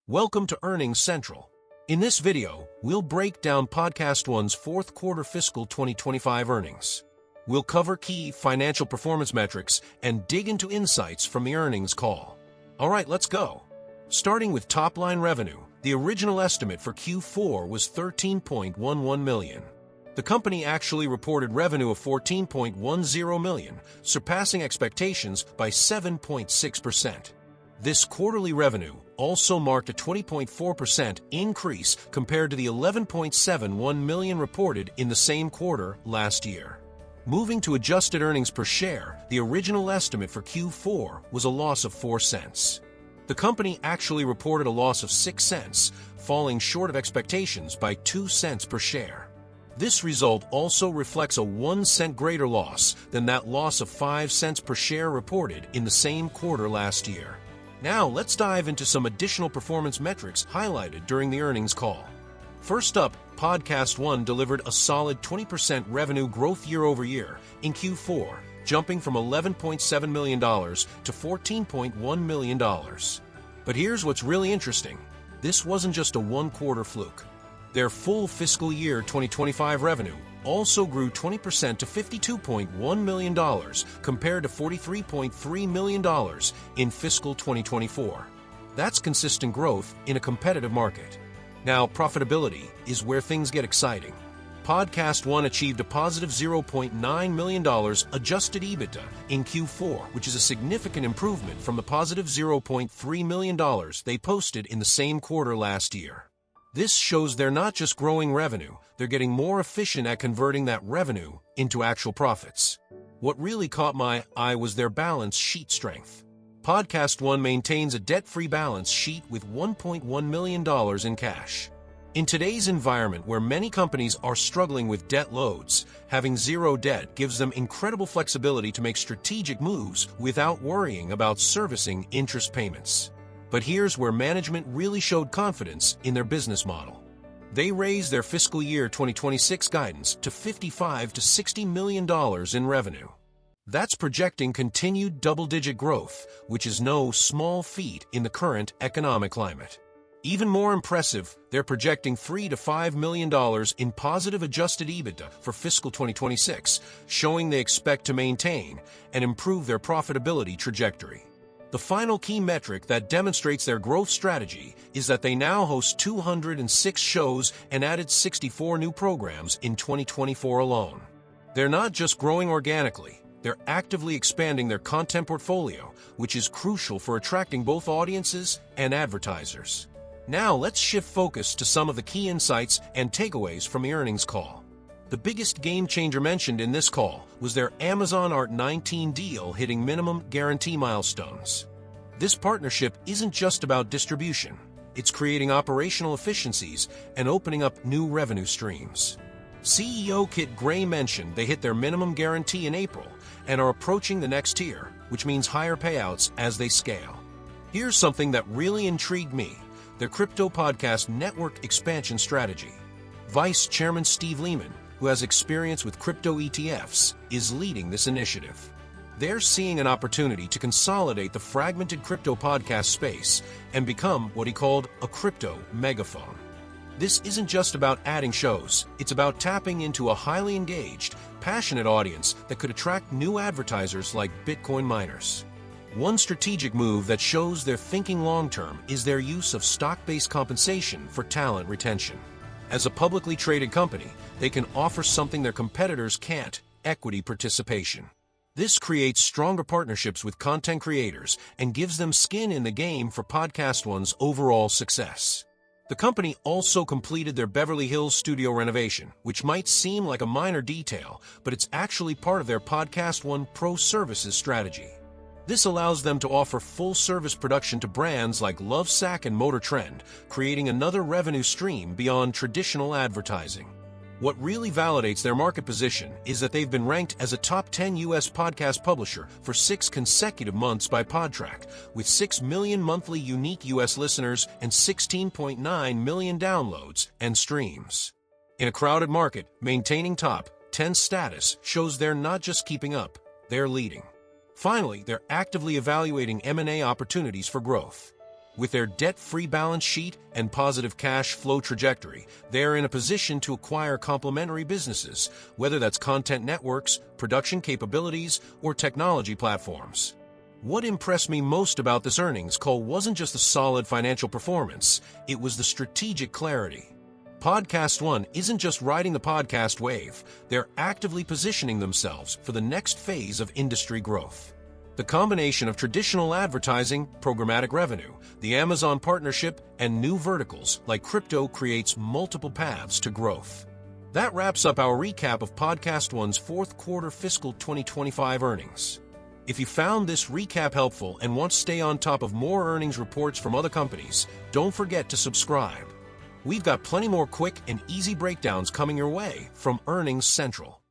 Welcome to Earnings Central. In this video, we'll break down PodcastOne's fourth quarter fiscal 2025 earnings. We'll cover key financial performance metrics and dig into insights from the earnings call. All right, let's go. Starting with top-line revenue, the original estimate for Q4 was $13.11 million. The company actually reported revenue of $14.10 million, surpassing expectations by 7.6%. This quarterly revenue also marked a 20.4% increase compared to the $11.71 million reported in the same quarter last year. Moving to adjusted earnings per share, the original estimate for Q4 was a loss of 4 cents. The company actually reported a loss of 6 cents, falling short of expectations by 2 cents per share. This result also reflects a 1 cent greater loss than that loss of 5 cents per share reported in the same quarter last year. Now, let's dive into some additional performance metrics highlighted during the earnings call. First up, PodcastOne delivered a solid 20% revenue growth year-over-year in Q4, jumping from $11.7 million to $14.1 million. But here's what's really interesting. This wasn't just a one-quarter fluke. Their full fiscal year 2025 revenue also grew 20% to $52.1 million compared to $43.3 million in fiscal 2024. That's consistent growth in a competitive market. Now, profitability is where things get exciting. PodcastOne achieved a positive $0.9 million adjusted EBITDA in Q4, which is a significant improvement from the positive $0.3 million they posted in the same quarter last year. This shows they're not just growing revenue, they're getting more efficient at converting that revenue into actual profits. What really caught my eye was their balance sheet strength. PodcastOne maintains a debt-free balance sheet with $1.1 million in cash. In today's environment where many companies are struggling with debt loads, having zero debt gives them incredible flexibility to make strategic moves without worrying about servicing interest payments. But here's where management really showed confidence in their business model. They raised their fiscal year 2026 guidance to $55 to $60 million in revenue. That's projecting continued double-digit growth, which is no small feat in the current economic climate. Even more impressive, they're projecting $3 to $5 million in positive adjusted EBITDA for fiscal 2026, showing they expect to maintain and improve their profitability trajectory. The final key metric that demonstrates their growth strategy is that they now host 206 shows and added 64 new programs in 2024 alone. They're not just growing organically, they're actively expanding their content portfolio, which is crucial for attracting both audiences and advertisers. Now let's shift focus to some of the key insights and takeaways from the earnings call. The biggest game changer mentioned in this call was their Amazon Art19 deal hitting minimum guarantee milestones. This partnership isn't just about distribution, it's creating operational efficiencies and opening up new revenue streams. CEO Kit Gray mentioned they hit their minimum guarantee in April and are approaching the next tier, which means higher payouts as they scale. Here's something that really intrigued me: their crypto podcast network expansion strategy. Vice Chairman Steve Lehman, who has experience with crypto ETFs, is leading this initiative. They're seeing an opportunity to consolidate the fragmented crypto podcast space and become what he called a crypto megaphone. This isn't just about adding shows, it's about tapping into a highly engaged, passionate audience that could attract new advertisers like Bitcoin miners. One strategic move that shows they're thinking long-term is their use of stock-based compensation for talent retention. As a publicly traded company, they can offer something their competitors can't: equity participation. This creates stronger partnerships with content creators and gives them skin in the game for PodcastOne's overall success. The company also completed their Beverly Hills studio renovation, which might seem like a minor detail, but it's actually part of their PodcastOne Pro Services strategy. This allows them to offer full-service production to brands like Lovesac and Motor Trend, creating another revenue stream beyond traditional advertising. What really validates their market position is that they've been ranked as a top 10 U.S. podcast publisher for 6 consecutive months by Podtrac, with 6 million monthly unique U.S. listeners and 16.9 million downloads and streams. In a crowded market, maintaining top 10 status shows they're not just keeping up, they're leading. Finally, they're actively evaluating M&A opportunities for growth. With their debt-free balance sheet and positive cash flow trajectory, they are in a position to acquire complementary businesses, whether that's content networks, production capabilities, or technology platforms. What impressed me most about this earnings call wasn't just the solid financial performance, it was the strategic clarity. PodcastOne isn't just riding the podcast wave, they're actively positioning themselves for the next phase of industry growth. The combination of traditional advertising, programmatic revenue, the Amazon partnership, and new verticals like crypto creates multiple paths to growth. That wraps up our recap of PodcastOne's fourth quarter fiscal 2025 earnings. If you found this recap helpful and want to stay on top of more earnings reports from other companies, don't forget to subscribe. We've got plenty more quick and easy breakdowns coming your way from Earnings Central.